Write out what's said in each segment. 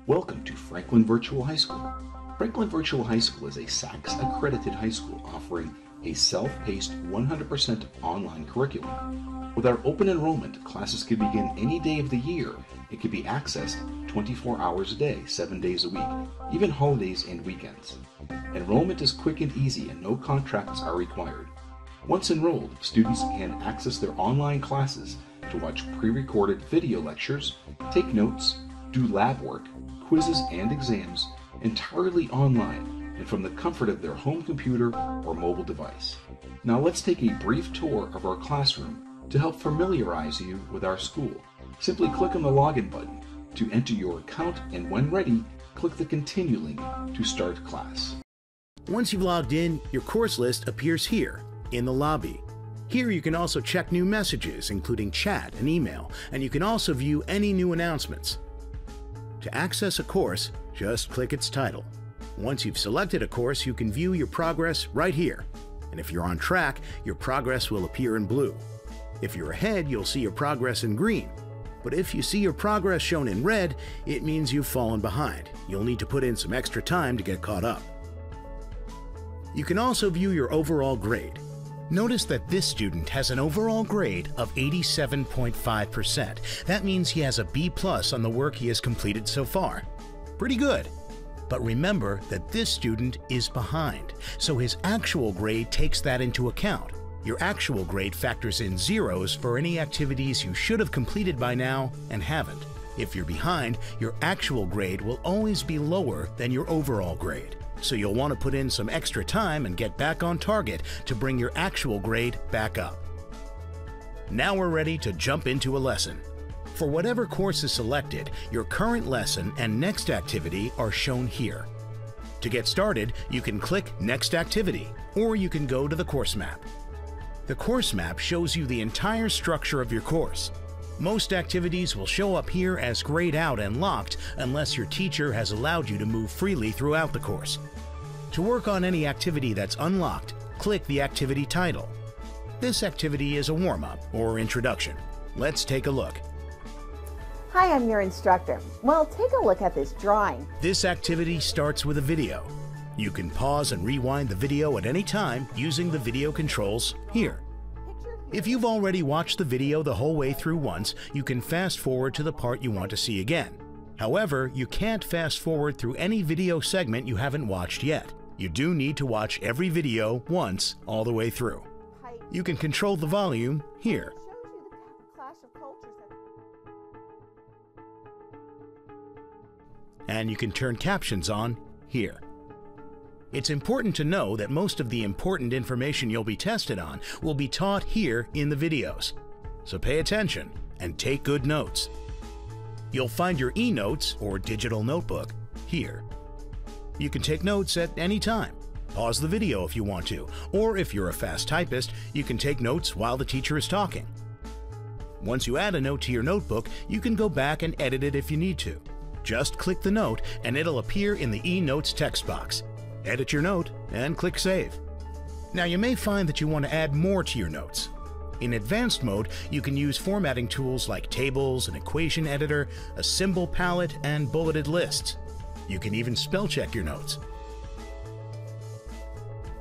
Welcome to Franklin Virtual High School. Franklin Virtual High School is a SACS accredited high school offering a self-paced 100% online curriculum. With our open enrollment, classes can begin any day of the year and can be accessed 24 hours a day, 7 days a week, even holidays and weekends. Enrollment is quick and easy and no contracts are required. Once enrolled, students can access their online classes to watch pre-recorded video lectures, take notes, do lab work, quizzes and exams entirely online and from the comfort of their home computer or mobile device. Now let's take a brief tour of our classroom to help familiarize you with our school. Simply click on the login button to enter your account, and when ready, click the continue link to start class. Once you've logged in, your course list appears here in the lobby. Here you can also check new messages, including chat and email, and you can also view any new announcements. To access a course, just click its title. Once you've selected a course, you can view your progress right here. And if you're on track, your progress will appear in blue. If you're ahead, you'll see your progress in green. But if you see your progress shown in red, it means you've fallen behind. You'll need to put in some extra time to get caught up. You can also view your overall grade. Notice that this student has an overall grade of 87.5%. That means he has a B+ on the work he has completed so far. Pretty good. But remember that this student is behind, so his actual grade takes that into account. Your actual grade factors in zeros for any activities you should have completed by now and haven't. If you're behind, your actual grade will always be lower than your overall grade. So you'll want to put in some extra time and get back on target to bring your actual grade back up. Now we're ready to jump into a lesson. For whatever course is selected, your current lesson and next activity are shown here. To get started, you can click Next Activity, or you can go to the course map. The course map shows you the entire structure of your course. Most activities will show up here as grayed out and locked unless your teacher has allowed you to move freely throughout the course. To work on any activity that's unlocked, click the activity title. This activity is a warm-up or introduction. Let's take a look. Hi, I'm your instructor. Well, take a look at this drawing. This activity starts with a video. You can pause and rewind the video at any time using the video controls here. If you've already watched the video the whole way through once, you can fast forward to the part you want to see again. However, you can't fast forward through any video segment you haven't watched yet. You do need to watch every video once all the way through. You can control the volume here. And you can turn captions on here. It's important to know that most of the important information you'll be tested on will be taught here in the videos. So pay attention and take good notes. You'll find your e-notes or digital notebook here. You can take notes at any time. Pause the video if you want to, or if you're a fast typist, you can take notes while the teacher is talking. Once you add a note to your notebook, you can go back and edit it if you need to. Just click the note and it'll appear in the e-notes text box. Edit your note and click Save. Now you may find that you want to add more to your notes. In advanced mode, you can use formatting tools like tables, an equation editor, a symbol palette, and bulleted lists. You can even spell check your notes.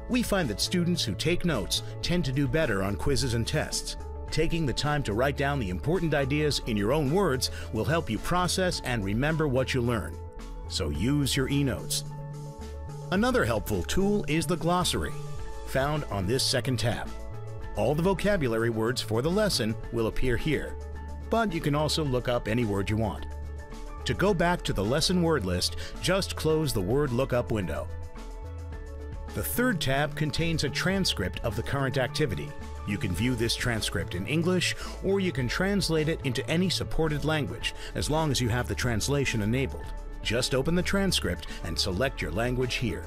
We find that students who take notes tend to do better on quizzes and tests. Taking the time to write down the important ideas in your own words will help you process and remember what you learn. So use your e-notes. Another helpful tool is the glossary, found on this second tab. All the vocabulary words for the lesson will appear here, but you can also look up any word you want. To go back to the lesson word list, just close the word lookup window. The third tab contains a transcript of the current activity. You can view this transcript in English, or you can translate it into any supported language, as long as you have the translation enabled. Just open the transcript and select your language here.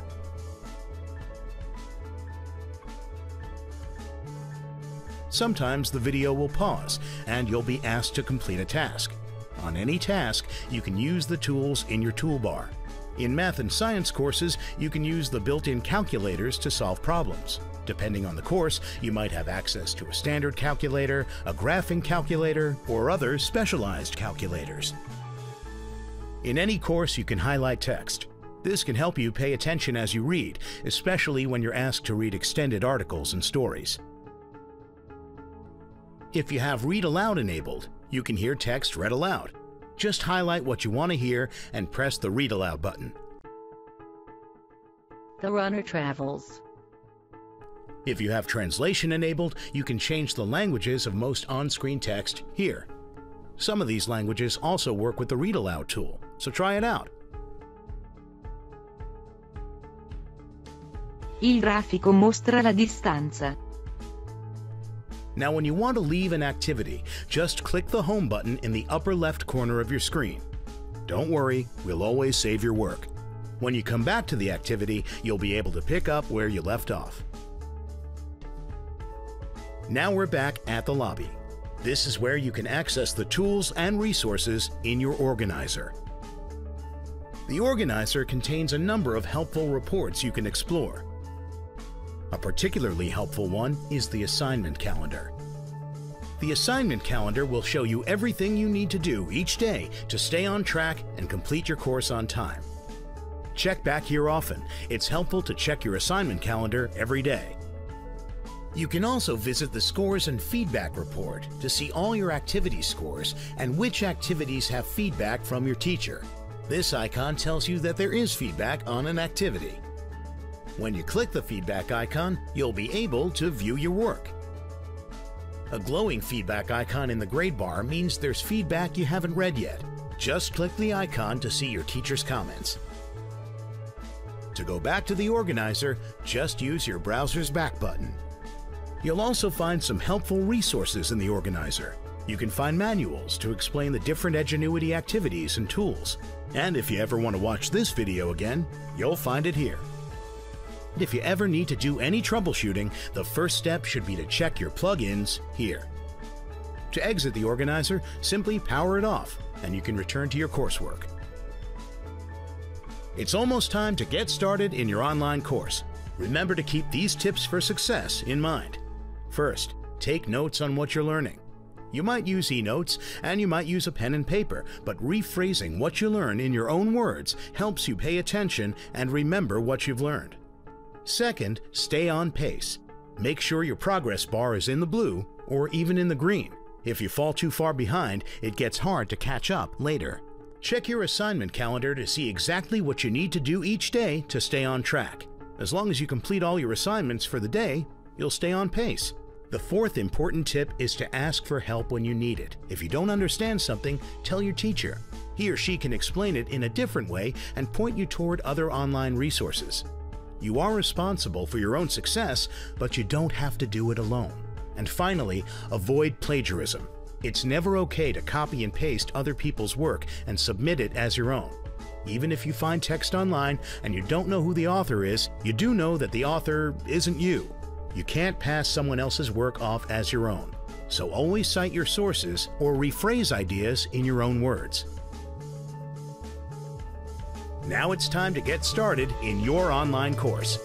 Sometimes the video will pause, and you'll be asked to complete a task. On any task, you can use the tools in your toolbar. In math and science courses, you can use the built-in calculators to solve problems. Depending on the course, you might have access to a standard calculator, a graphing calculator, or other specialized calculators. In any course, you can highlight text. This can help you pay attention as you read, especially when you're asked to read extended articles and stories. If you have Read Aloud enabled, you can hear text read aloud. Just highlight what you want to hear and press the Read Aloud button. The runner travels. If you have translation enabled, you can change the languages of most on-screen text here. Some of these languages also work with the Read Aloud tool, so try it out. Il grafico mostra la distanza. Now when you want to leave an activity, just click the Home button in the upper left corner of your screen. Don't worry, we'll always save your work. When you come back to the activity, you'll be able to pick up where you left off. Now we're back at the lobby. This is where you can access the tools and resources in your organizer. The organizer contains a number of helpful reports you can explore. A particularly helpful one is the assignment calendar. The assignment calendar will show you everything you need to do each day to stay on track and complete your course on time. Check back here often. It's helpful to check your assignment calendar every day. You can also visit the Scores and Feedback report to see all your activity scores and which activities have feedback from your teacher. This icon tells you that there is feedback on an activity. When you click the feedback icon, you'll be able to view your work. A glowing feedback icon in the grade bar means there's feedback you haven't read yet. Just click the icon to see your teacher's comments. To go back to the organizer, just use your browser's back button. You'll also find some helpful resources in the organizer. You can find manuals to explain the different Edgenuity activities and tools. And if you ever want to watch this video again, you'll find it here. If you ever need to do any troubleshooting, the first step should be to check your plugins here. To exit the organizer, simply power it off, and you can return to your coursework. It's almost time to get started in your online course. Remember to keep these tips for success in mind. First, take notes on what you're learning. You might use e-notes, and you might use a pen and paper, but rephrasing what you learn in your own words helps you pay attention and remember what you've learned. Second, stay on pace. Make sure your progress bar is in the blue or even in the green. If you fall too far behind, it gets hard to catch up later. Check your assignment calendar to see exactly what you need to do each day to stay on track. As long as you complete all your assignments for the day, you'll stay on pace. The fourth important tip is to ask for help when you need it. If you don't understand something, tell your teacher. He or she can explain it in a different way and point you toward other online resources. You are responsible for your own success, but you don't have to do it alone. And finally, avoid plagiarism. It's never okay to copy and paste other people's work and submit it as your own. Even if you find text online and you don't know who the author is, you do know that the author isn't you. You can't pass someone else's work off as your own. So always cite your sources or rephrase ideas in your own words. Now it's time to get started in your online course.